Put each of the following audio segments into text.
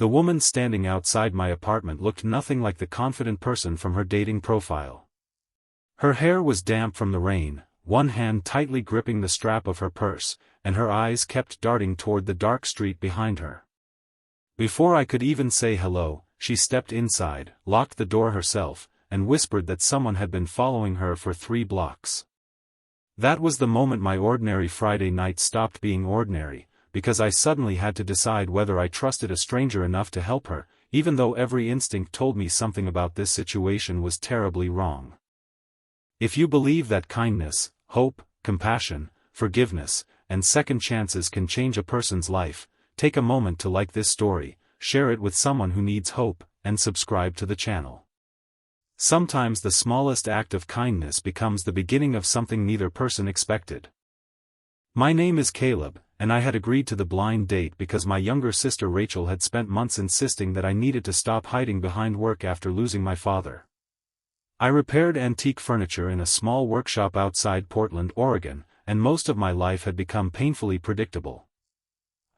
The woman standing outside my apartment looked nothing like the confident person from her dating profile. Her hair was damp from the rain, one hand tightly gripping the strap of her purse, and her eyes kept darting toward the dark street behind her. Before I could even say hello, she stepped inside, locked the door herself, and whispered that someone had been following her for 3 blocks. That was the moment my ordinary Friday night stopped being ordinary, because I suddenly had to decide whether I trusted a stranger enough to help her, even though every instinct told me something about this situation was terribly wrong. If you believe that kindness, hope, compassion, forgiveness, and second chances can change a person's life, take a moment to like this story, share it with someone who needs hope, and subscribe to the channel. Sometimes the smallest act of kindness becomes the beginning of something neither person expected. My name is Caleb, and I had agreed to the blind date because my younger sister Rachel had spent months insisting that I needed to stop hiding behind work after losing my father. I repaired antique furniture in a small workshop outside Portland, Oregon, and most of my life had become painfully predictable.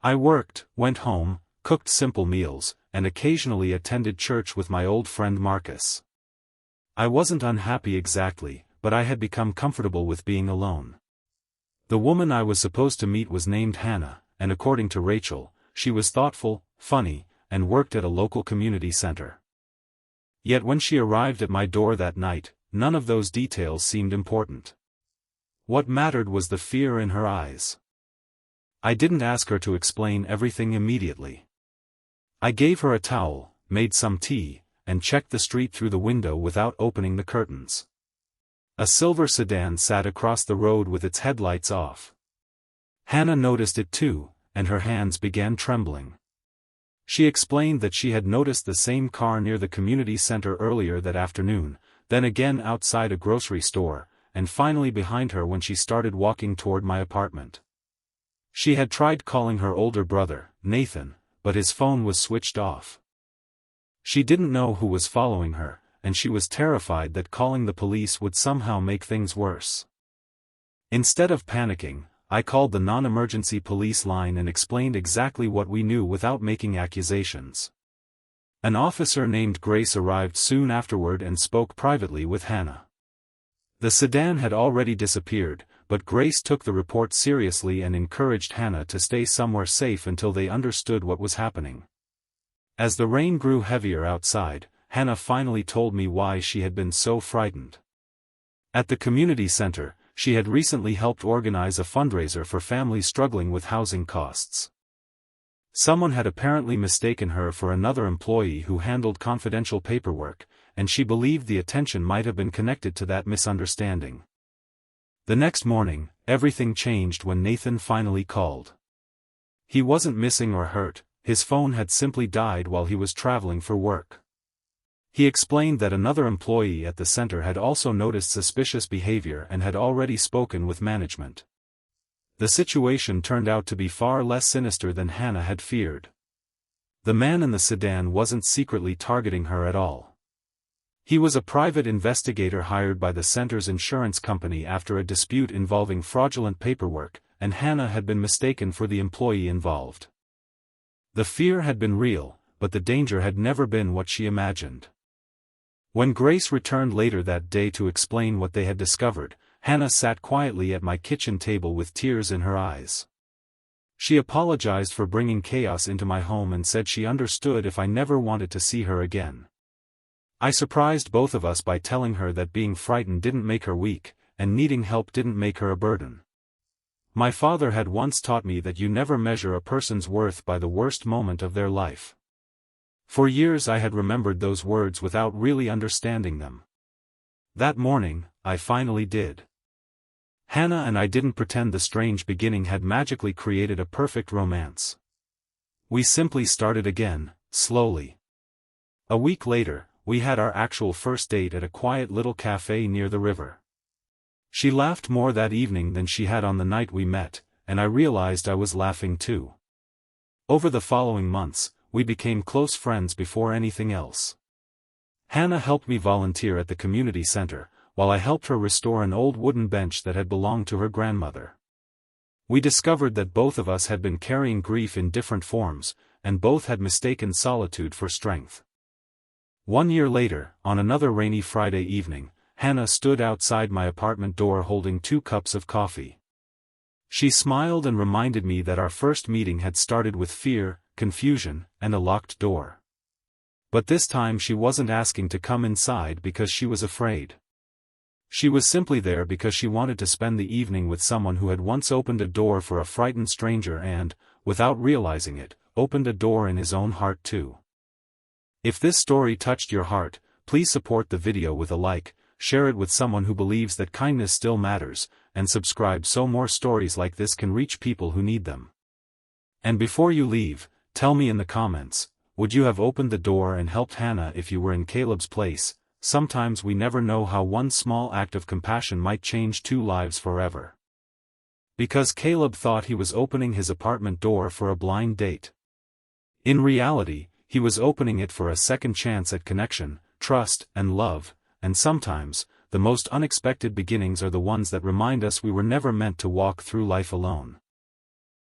I worked, went home, cooked simple meals, and occasionally attended church with my old friend Marcus. I wasn't unhappy exactly, but I had become comfortable with being alone. The woman I was supposed to meet was named Hannah, and according to Rachel, she was thoughtful, funny, and worked at a local community center. Yet when she arrived at my door that night, none of those details seemed important. What mattered was the fear in her eyes. I didn't ask her to explain everything immediately. I gave her a towel, made some tea, and checked the street through the window without opening the curtains. A silver sedan sat across the road with its headlights off. Hannah noticed it too, and her hands began trembling. She explained that she had noticed the same car near the community center earlier that afternoon, then again outside a grocery store, and finally behind her when she started walking toward my apartment. She had tried calling her older brother, Nathan, but his phone was switched off. She didn't know who was following her, and she was terrified that calling the police would somehow make things worse. Instead of panicking, I called the non-emergency police line and explained exactly what we knew without making accusations. An officer named Grace arrived soon afterward and spoke privately with Hannah. The sedan had already disappeared, but Grace took the report seriously and encouraged Hannah to stay somewhere safe until they understood what was happening. As the rain grew heavier outside, Hannah finally told me why she had been so frightened. At the community center, she had recently helped organize a fundraiser for families struggling with housing costs. Someone had apparently mistaken her for another employee who handled confidential paperwork, and she believed the attention might have been connected to that misunderstanding. The next morning, everything changed when Nathan finally called. He wasn't missing or hurt, his phone had simply died while he was traveling for work. He explained that another employee at the center had also noticed suspicious behavior and had already spoken with management. The situation turned out to be far less sinister than Hannah had feared. The man in the sedan wasn't secretly targeting her at all. He was a private investigator hired by the center's insurance company after a dispute involving fraudulent paperwork, and Hannah had been mistaken for the employee involved. The fear had been real, but the danger had never been what she imagined. When Grace returned later that day to explain what they had discovered, Hannah sat quietly at my kitchen table with tears in her eyes. She apologized for bringing chaos into my home and said she understood if I never wanted to see her again. I surprised both of us by telling her that being frightened didn't make her weak, and needing help didn't make her a burden. My father had once taught me that you never measure a person's worth by the worst moment of their life. For years I had remembered those words without really understanding them. That morning, I finally did. Hannah and I didn't pretend the strange beginning had magically created a perfect romance. We simply started again, slowly. A week later, we had our actual first date at a quiet little cafe near the river. She laughed more that evening than she had on the night we met, and I realized I was laughing too. Over the following months, we became close friends before anything else. Hannah helped me volunteer at the community center, while I helped her restore an old wooden bench that had belonged to her grandmother. We discovered that both of us had been carrying grief in different forms, and both had mistaken solitude for strength. 1 year later, on another rainy Friday evening, Hannah stood outside my apartment door holding 2 cups of coffee. She smiled and reminded me that our first meeting had started with fear, confusion, and a locked door. But this time she wasn't asking to come inside because she was afraid. She was simply there because she wanted to spend the evening with someone who had once opened a door for a frightened stranger and, without realizing it, opened a door in his own heart too. If this story touched your heart, please support the video with a like, share it with someone who believes that kindness still matters, and subscribe so more stories like this can reach people who need them. And before you leave, tell me in the comments, would you have opened the door and helped Hannah if you were in Caleb's place? Sometimes we never know how one small act of compassion might change 2 lives forever. Because Caleb thought he was opening his apartment door for a blind date. In reality, he was opening it for a second chance at connection, trust, and love, and sometimes, the most unexpected beginnings are the ones that remind us we were never meant to walk through life alone.